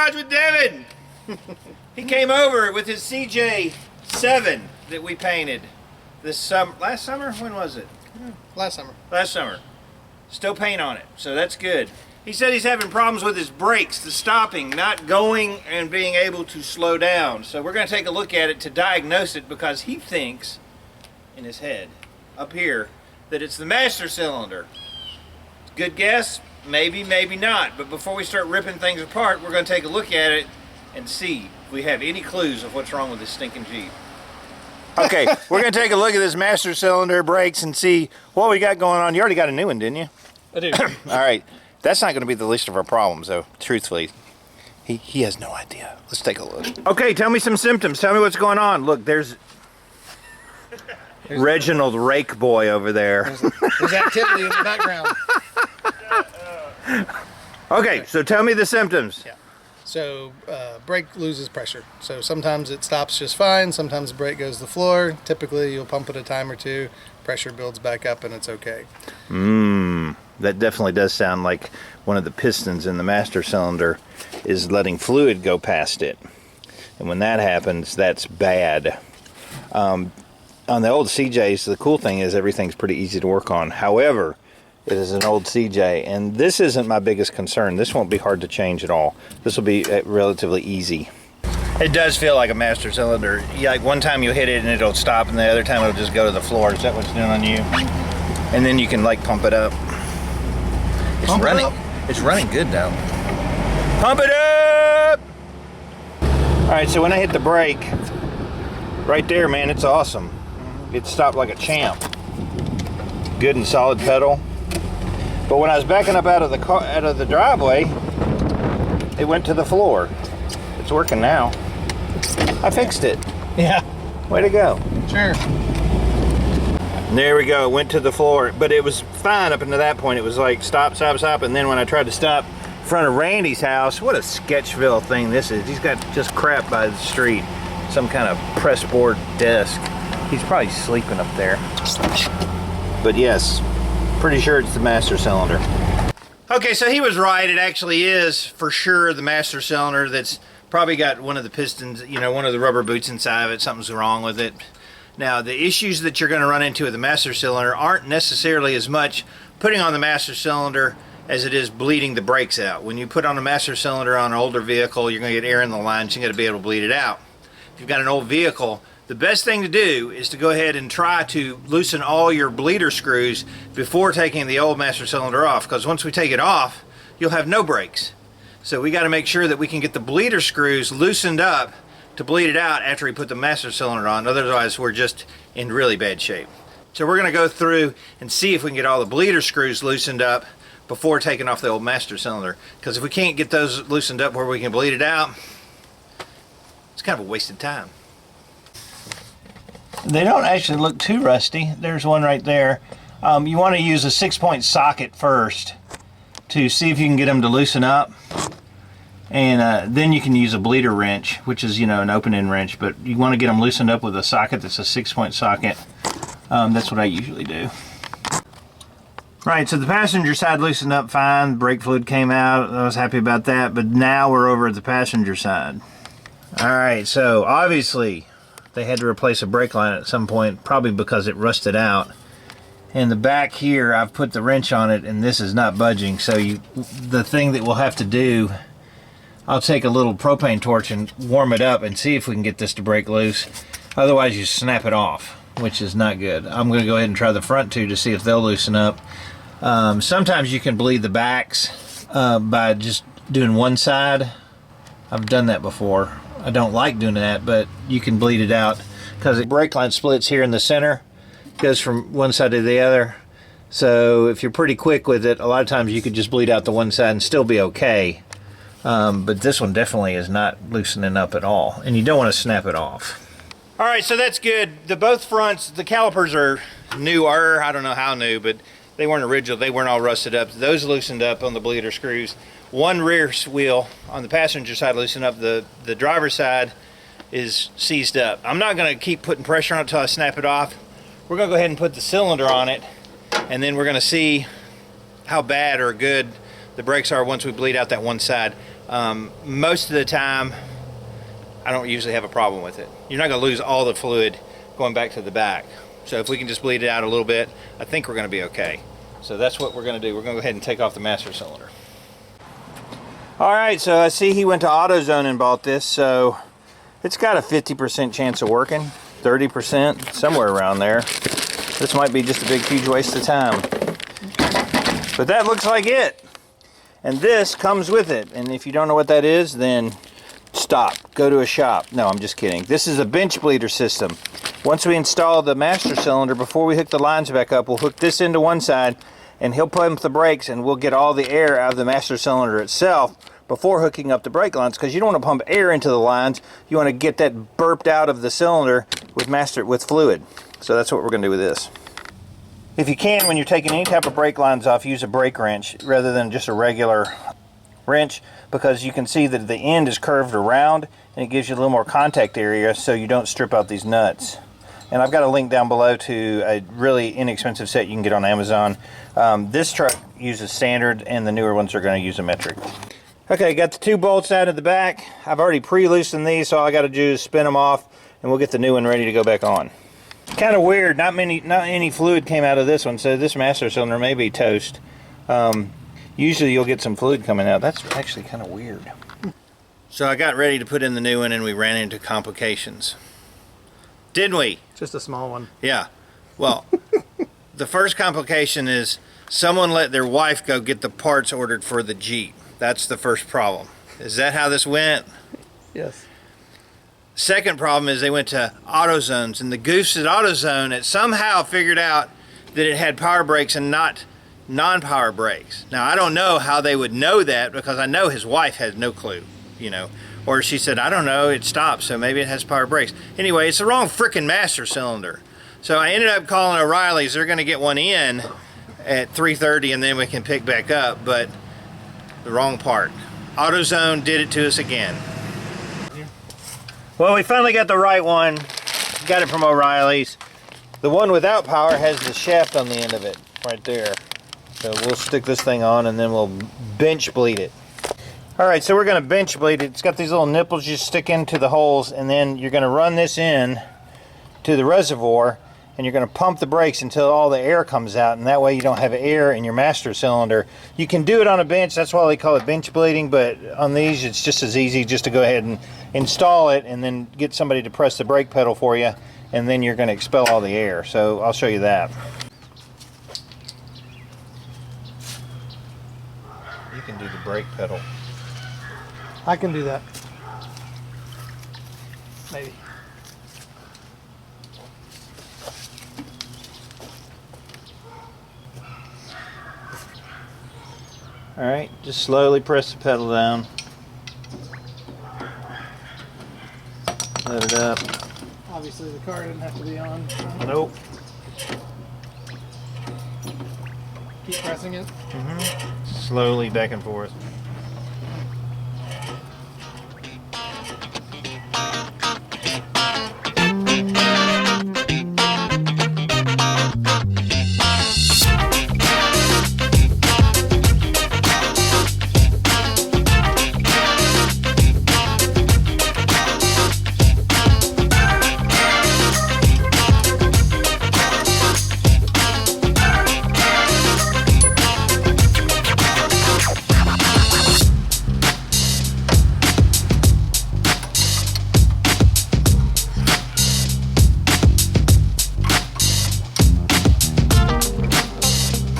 garage with Devin. He came over with his CJ7 that we painted this summer. Last summer? When was it? Last summer. Last summer. Still paint on it, so that's good. He said he's having problems with his brakes, the stopping, not going and being able to slow down. So we're going to take a look at it to diagnose it, because he thinks in his head up here that it's the master cylinder. Good guess? Maybe, maybe not. But before we start ripping things apart, we're going to take a look at it and see if we have any clues of what's wrong with this stinking Jeep. Okay, we're going to take a look at this master cylinder, brakes, and see what we got going on. You already got a new one, didn't you? I do. All right. That's not going to be the least of our problems, though, truthfully. He has no idea. Let's take a look. Okay, tell me some symptoms. Tell me what's going on. Look, there's Reginald Rake Boy over there. There's activity in the background. Okay, so tell me the symptoms. Yeah. So brake loses pressure. So sometimes it stops just fine. Sometimes the brake goes to the floor. Typically, you'll pump it a time or two. Pressure builds back up, and it's okay. That definitely does sound like one of the pistons in the master cylinder is letting fluid go past it. And when that happens, that's bad. On the old CJs, the cool thing is everything's pretty easy to work on. However, it is an old CJ, and this isn't my biggest concern. This won't be hard to change at all. This will be relatively easy. It does feel like a master cylinder. Like one time you hit it and it'll stop, and the other time it'll just go to the floor. Is that what's doing on you? And then you can like pump it up. It's running good though. Pump it up! All right, so when I hit the brake, right there, man, it's awesome. It stopped like a champ. Good and solid pedal. But when I was backing up out of the driveway, it went to the floor. It's working now. I fixed it. Yeah. Way to go. Sure. There we go. It went to the floor, but it was fine up until that point. It was like stop, stop, stop, and then when I tried to stop in front of Randy's house, what a Sketchville thing this is. He's got just crap by the street. Some kind of press board desk. He's probably sleeping up there. But yes, pretty sure it's the master cylinder. Okay, so he was right. It actually is for sure the master cylinder that's probably got one of the pistons, you know, one of the rubber boots inside of it. Something's wrong with it. Now, the issues that you're going to run into with the master cylinder aren't necessarily as much putting on the master cylinder as it is bleeding the brakes out. When you put on a master cylinder on an older vehicle, you're going to get air in the lines. You're going to be able to bleed it out. If you've got an old vehicle, the best thing to do is to go ahead and try to loosen all your bleeder screws before taking the old master cylinder off, because once we take it off, you'll have no brakes. So we got to make sure that we can get the bleeder screws loosened up to bleed it out after we put the master cylinder on. Otherwise, we're just in really bad shape. So we're going to go through and see if we can get all the bleeder screws loosened up before taking off the old master cylinder. Because if we can't get those loosened up where we can bleed it out, it's kind of a wasted time. They don't actually look too rusty. There's one right there. You want to use a 6-point socket first to see if you can get them to loosen up. And then you can use a bleeder wrench, which is, you know, an open-end wrench, but you want to get them loosened up with a socket that's a 6-point socket. That's what I usually do. Right, so the passenger side loosened up fine. Brake fluid came out. I was happy about that, but now we're over at the passenger side. All right, so obviously they had to replace a brake line at some point, probably because it rusted out. And the back here, I've put the wrench on it, and this is not budging. So the thing that we'll have to do, I'll take a little propane torch and warm it up and see if we can get this to break loose. Otherwise, you snap it off, which is not good. I'm going to go ahead and try the front two to see if they'll loosen up. Sometimes you can bleed the backs by just doing one side. I've done that before. I don't like doing that, but you can bleed it out because the brake line splits here in the center, goes from one side to the other. So if you're pretty quick with it, a lot of times you could just bleed out the one side and still be okay. But this one definitely is not loosening up at all, and you don't want to snap it off. All right, so that's good. Both fronts, the calipers are newer. I don't know how new, but they weren't original. They weren't all rusted up. Those loosened up on the bleeder screws. One rear wheel on the passenger side loosened up. The driver's side is seized up. I'm not going to keep putting pressure on it until I snap it off. We're going to go ahead and put the cylinder on it, and then we're going to see how bad or good the brakes are once we bleed out that one side. Most of the time, I don't usually have a problem with it. You're not going to lose all the fluid going back to the back. So if we can just bleed it out a little bit, I think we're going to be okay. So that's what we're going to do. We're going to go ahead and take off the master cylinder. All right, so I see he went to AutoZone and bought this, so it's got a 50% chance of working, 30%, somewhere around there. This might be just a big, huge waste of time. But that looks like it. And this comes with it. And if you don't know what that is, then stop. Go to a shop. No, I'm just kidding. This is a bench bleeder system. Once we install the master cylinder, before we hook the lines back up, we'll hook this into one side, and he'll pump the brakes, and we'll get all the air out of the master cylinder itself before hooking up the brake lines, because you don't want to pump air into the lines. You want to get that burped out of the cylinder with fluid. So that's what we're going to do with this. If you can, when you're taking any type of brake lines off, use a brake wrench rather than just a regular wrench, because you can see that the end is curved around and it gives you a little more contact area so you don't strip out these nuts. And I've got a link down below to a really inexpensive set you can get on Amazon. This truck uses standard, and the newer ones are going to use a metric. Okay, got the 2 bolts out of the back. I've already pre-loosened these, so all I got to do is spin them off, and we'll get the new one ready to go back on. Kind of weird, not any fluid came out of this one, so this master cylinder may be toast. Usually you'll get some fluid coming out. That's actually kind of weird. So I got ready to put in the new one, and we ran into complications. Didn't we? Just a small one. Yeah. Well, the first complication is someone let their wife go get the parts ordered for the Jeep. That's the first problem. Is that how this went? Yes. Second problem is they went to AutoZones, and the goose at AutoZone had somehow figured out that it had power brakes and not non-power brakes. Now, I don't know how they would know that, because I know his wife has no clue, you know. Or she said, I don't know, it stopped, so maybe it has power brakes. Anyway, it's the wrong freaking master cylinder. So I ended up calling O'Reilly's. They're going to get one in at 3:30, and then we can pick back up, but the wrong part. AutoZone did it to us again. Well, we finally got the right one. Got it from O'Reilly's. The one without power has the shaft on the end of it, right there. So we'll stick this thing on, and then we'll bench bleed it. All right, so we're going to bench bleed it. It's got these little nipples you stick into the holes, and then you're going to run this in to the reservoir, and you're going to pump the brakes until all the air comes out, and that way you don't have air in your master cylinder. You can do it on a bench. That's why they call it bench bleeding, but on these it's just as easy just to go ahead and install it and then get somebody to press the brake pedal for you, and then you're going to expel all the air. So I'll show you that. You can do the brake pedal. I can do that. Maybe. All right, just slowly press the pedal down. Let it up. Obviously the car didn't have to be on. Nope. Keep pressing it. Slowly back and forth.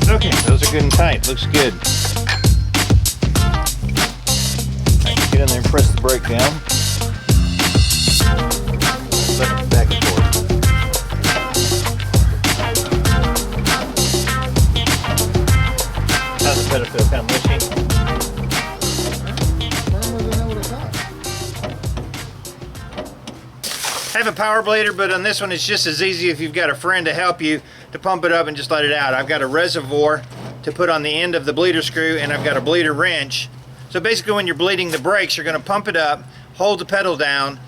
Okay, those are good and tight. Looks good. Get in there and press the brake down. Let it back and forth. How's the pedal feel? Kind of mushy? Firmer than I would have thought. I have a power blader, but on this one it's just as easy if you've got a friend to help you to pump it up and just let it out. I've got a reservoir to put on the end of the bleeder screw, and I've got a bleeder wrench. So basically when you're bleeding the brakes, you're going to pump it up, hold the pedal down,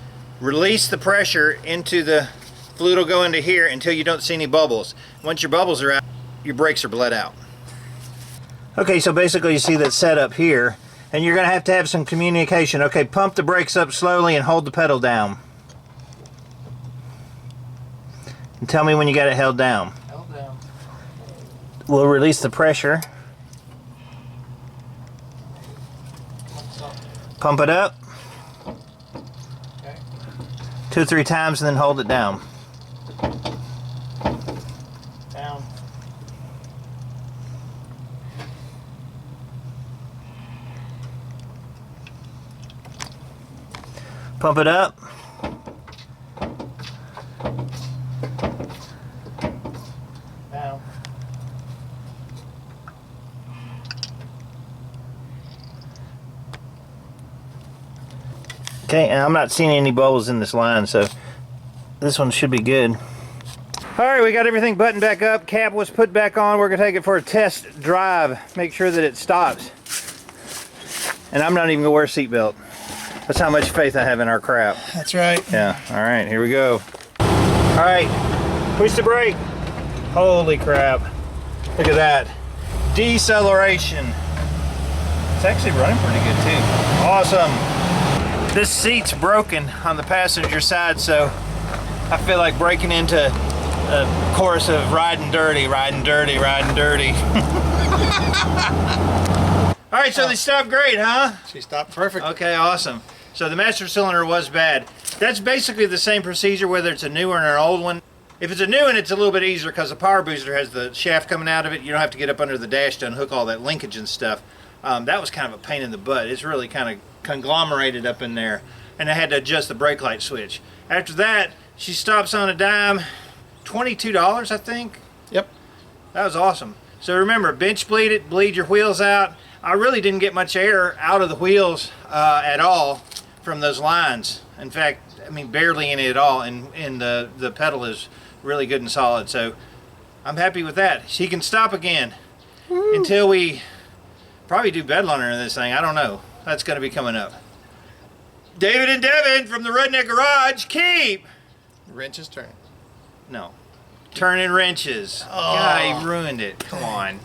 release the pressure into the fluid will go into here until you don't see any bubbles. Once your bubbles are out, your brakes are bled out. Okay, so basically you see that setup here, And you're going to have some communication. Okay, pump the brakes up slowly and hold the pedal down. And tell me when you got it held down. Held down. We'll release the pressure. Pump it up. Okay. 2 or 3 times and then hold it down. Down. Pump it up. Down. Okay, and I'm not seeing any bubbles in this line, so this one should be good. All right, we got everything buttoned back up. Cap was put back on. We're gonna take it for a test drive. Make sure that it stops. And I'm not even gonna wear a seatbelt. That's how much faith I have in our crap. That's right. Yeah, all right, here we go. All right, push the brake. Holy crap. Look at that. Deceleration. It's actually running pretty good too. Awesome. This seat's broken on the passenger side, so I feel like breaking into a chorus of riding dirty, riding dirty, riding dirty. All right, so they stopped great, huh? She stopped perfect. Okay, awesome. So the master cylinder was bad. That's basically the same procedure whether it's a new one or an old one. If it's a new one, it's a little bit easier because the power booster has the shaft coming out of it. You don't have to get up under the dash to unhook all that linkage and stuff. That was kind of a pain in the butt. It's really kind of conglomerated up in there. And I had to adjust the brake light switch. After that, she stops on a dime. $22, I think. Yep. That was awesome. So remember, bench bleed it, bleed your wheels out. I really didn't get much air out of the wheels at all from those lines. In fact, I mean, barely any at all. And the pedal is really good and solid. So I'm happy with that. She can stop again. Woo. Until we probably do bed liner in this thing. I don't know. That's going to be coming up. David and Devin from the Redneck Garage, keep. Wrenches turn. No. Turning wrenches. Oh. God, he ruined it. Come on.